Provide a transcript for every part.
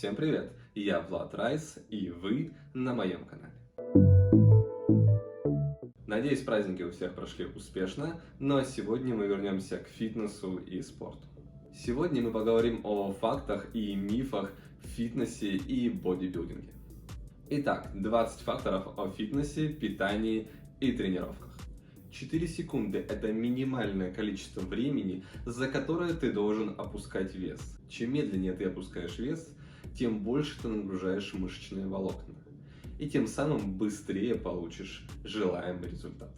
Всем привет! Я Влад Райс, и вы на моем канале. Надеюсь, праздники у всех прошли успешно, но сегодня мы вернемся к фитнесу и спорту. Сегодня мы поговорим о фактах и мифах в фитнесе и бодибилдинге. Итак, 20 факторов о фитнесе, питании и тренировках. 4 секунды – это минимальное количество времени, за которое ты должен опускать вес. Чем медленнее ты опускаешь вес, тем больше ты нагружаешь мышечные волокна. И тем самым быстрее получишь желаемый результат.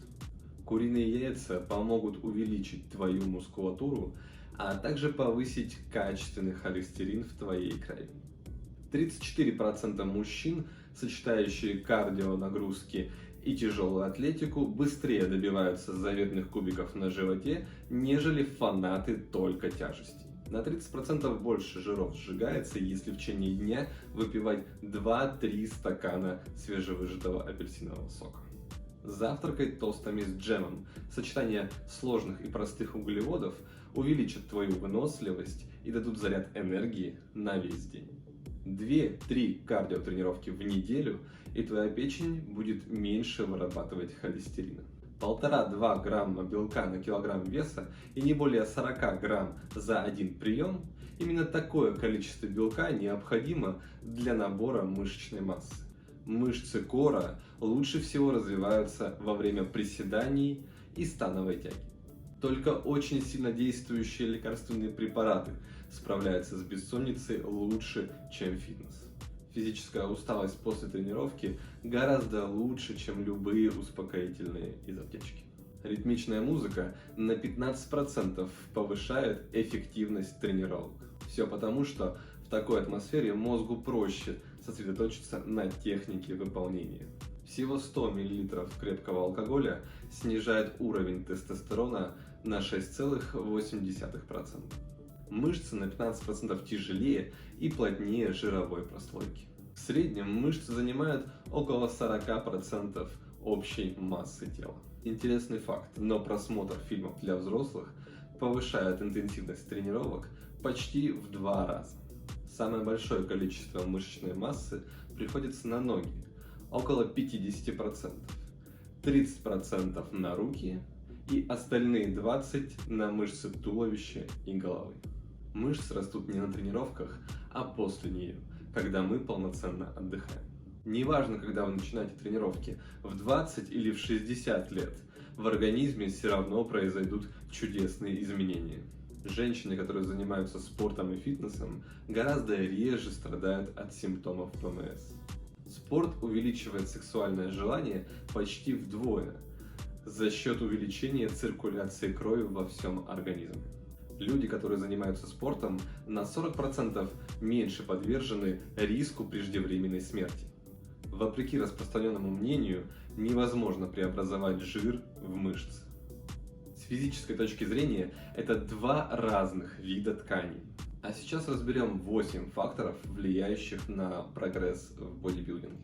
Куриные яйца помогут увеличить твою мускулатуру, а также повысить качественный холестерин в твоей крови. 34% мужчин, сочетающие кардионагрузки и тяжелую атлетику, быстрее добиваются заветных кубиков на животе, нежели фанаты только тяжестей. На 30% больше жиров сжигается, если в течение дня выпивать 2-3 стакана свежевыжатого апельсинового сока. Завтракать тостами с джемом. Сочетание сложных и простых углеводов увеличат твою выносливость и дадут заряд энергии на весь день. 2-3 кардиотренировки в неделю, и твоя печень будет меньше вырабатывать холестерина. 1,5-2 грамма белка на килограмм веса и не более 40 грамм за один прием. Именно такое количество белка необходимо для набора мышечной массы. Мышцы кора лучше всего развиваются во время приседаний и становой тяги. Только очень сильно действующие лекарственные препараты справляются с бессонницей лучше, чем фитнес. Физическая усталость после тренировки гораздо лучше, чем любые успокоительные из аптечки. Ритмичная музыка на 15% повышает эффективность тренировок. Все потому, что в такой атмосфере мозгу проще сосредоточиться на технике выполнения. Всего 100 мл крепкого алкоголя снижает уровень тестостерона на 6,8%. Мышцы на 15% тяжелее и плотнее жировой прослойки. В среднем мышцы занимают около 40% общей массы тела. Интересный факт, но просмотр фильмов для взрослых повышает интенсивность тренировок почти в 2 раза. Самое большое количество мышечной массы приходится на ноги, около 50%, 30% на руки и остальные 20% на мышцы туловища и головы. Мышцы растут не на тренировках, а после нее, когда мы полноценно отдыхаем. Неважно, когда вы начинаете тренировки, в 20 или в 60 лет, в организме все равно произойдут чудесные изменения. Женщины, которые занимаются спортом и фитнесом, гораздо реже страдают от симптомов ПМС. Спорт увеличивает сексуальное желание почти вдвое за счет увеличения циркуляции крови во всем организме. Люди, которые занимаются спортом, на 40% меньше подвержены риску преждевременной смерти. Вопреки распространенному мнению, невозможно преобразовать жир в мышцы. С физической точки зрения, это 2 разных вида тканей. А сейчас разберем 8 факторов, влияющих на прогресс в бодибилдинге.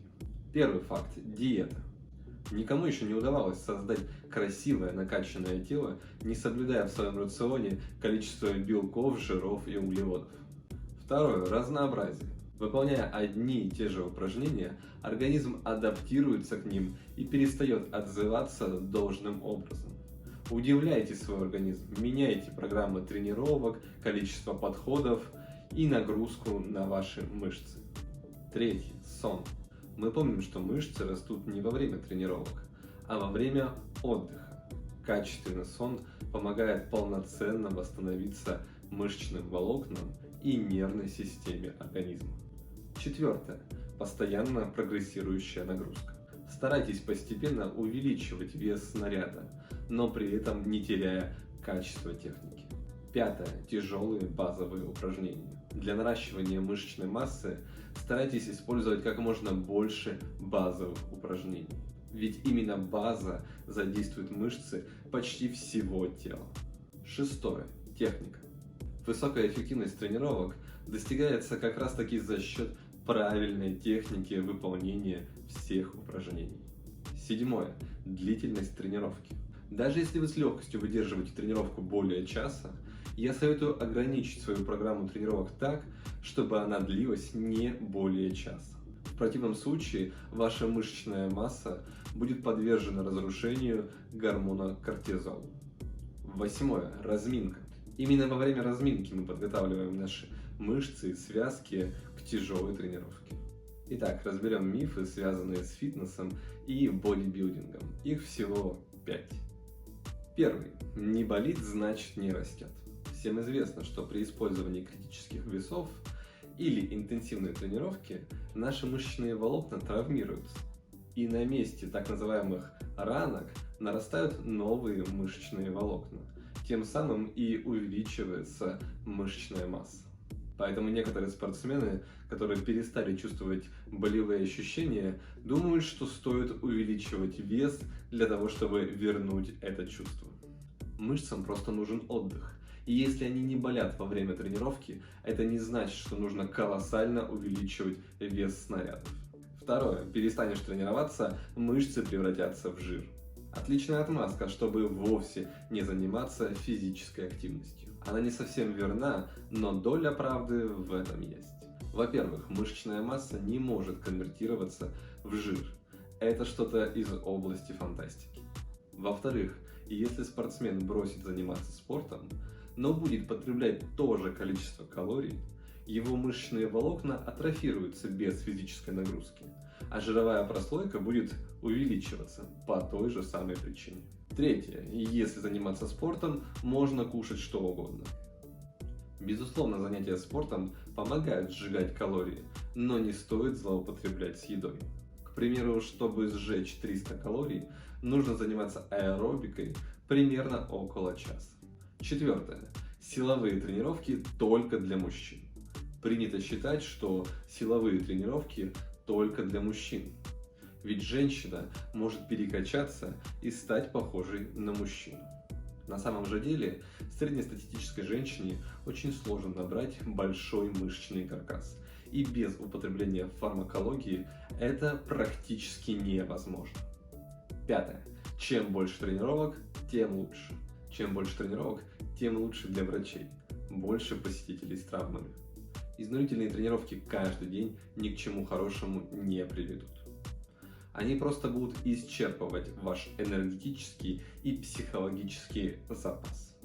Первый факт – диета. Никому еще не удавалось создать красивое накачанное тело, не соблюдая в своем рационе количество белков, жиров и углеводов. Второе – разнообразие. Выполняя одни и те же упражнения, организм адаптируется к ним и перестает отзываться должным образом. Удивляйте свой организм, меняйте программы тренировок, количество подходов и нагрузку на ваши мышцы. Третье – сон. Мы помним, что мышцы растут не во время тренировок, а во время отдыха. Качественный сон помогает полноценно восстановиться мышечным волокнам и нервной системе организма. Четвертое. Постоянно прогрессирующая нагрузка. Старайтесь постепенно увеличивать вес снаряда, но при этом не теряя качество техники. Пятое. Тяжелые базовые упражнения. Для наращивания мышечной массы старайтесь использовать как можно больше базовых упражнений. Ведь именно база задействует мышцы почти всего тела. Шестое. Техника. Высокая эффективность тренировок достигается как раз таки за счет правильной техники выполнения всех упражнений. Седьмое. Длительность тренировки. Даже если вы с легкостью выдерживаете тренировку более часа, Я советую ограничить свою программу тренировок так, чтобы она длилась не более часа. В противном случае ваша мышечная масса будет подвержена разрушению гормона кортизол. 8. Разминка. Именно во время разминки мы подготавливаем наши мышцы и связки к тяжелой тренировке. Итак, разберем мифы, связанные с фитнесом и бодибилдингом. Их всего 5. Первый. Не болит, значит не растет. Всем известно, что при использовании критических весов или интенсивной тренировки наши мышечные волокна травмируются. И на месте так называемых ранок нарастают новые мышечные волокна. Тем самым и увеличивается мышечная масса. Поэтому некоторые спортсмены, которые перестали чувствовать болевые ощущения, думают, что стоит увеличивать вес для того, чтобы вернуть это чувство. Мышцам просто нужен отдых. И если они не болят во время тренировки, это не значит, что нужно колоссально увеличивать вес снарядов. Второе. Перестанешь тренироваться, мышцы превратятся в жир. Отличная отмазка, чтобы вовсе не заниматься физической активностью. Она не совсем верна, но доля правды в этом есть. Во-первых, мышечная масса не может конвертироваться в жир. Это что-то из области фантастики. Во-вторых, если спортсмен бросит заниматься спортом, но будет потреблять то же количество калорий, его мышечные волокна атрофируются без физической нагрузки, а жировая прослойка будет увеличиваться по той же самой причине. Третье. Если заниматься спортом, можно кушать что угодно. Безусловно, занятия спортом помогают сжигать калории, но не стоит злоупотреблять с едой. К примеру, чтобы сжечь 300 калорий, нужно заниматься аэробикой примерно около часа. Четвертое. Силовые тренировки только для мужчин. Принято считать, что силовые тренировки только для мужчин. Ведь женщина может перекачаться и стать похожей на мужчину. На самом же деле, среднестатистической женщине очень сложно набрать большой мышечный каркас. И без употребления фармакологии это практически невозможно. Пятое. Чем больше тренировок, тем лучше. Чем больше тренировок, тем лучше для врачей. Больше посетителей с травмами. Изнурительные тренировки каждый день ни к чему хорошему не приведут. Они просто будут исчерпывать ваш энергетический и психологический запас.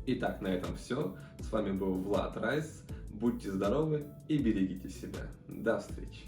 Итак, на этом все. С вами был Влад Райс. Будьте здоровы и берегите себя. До встречи.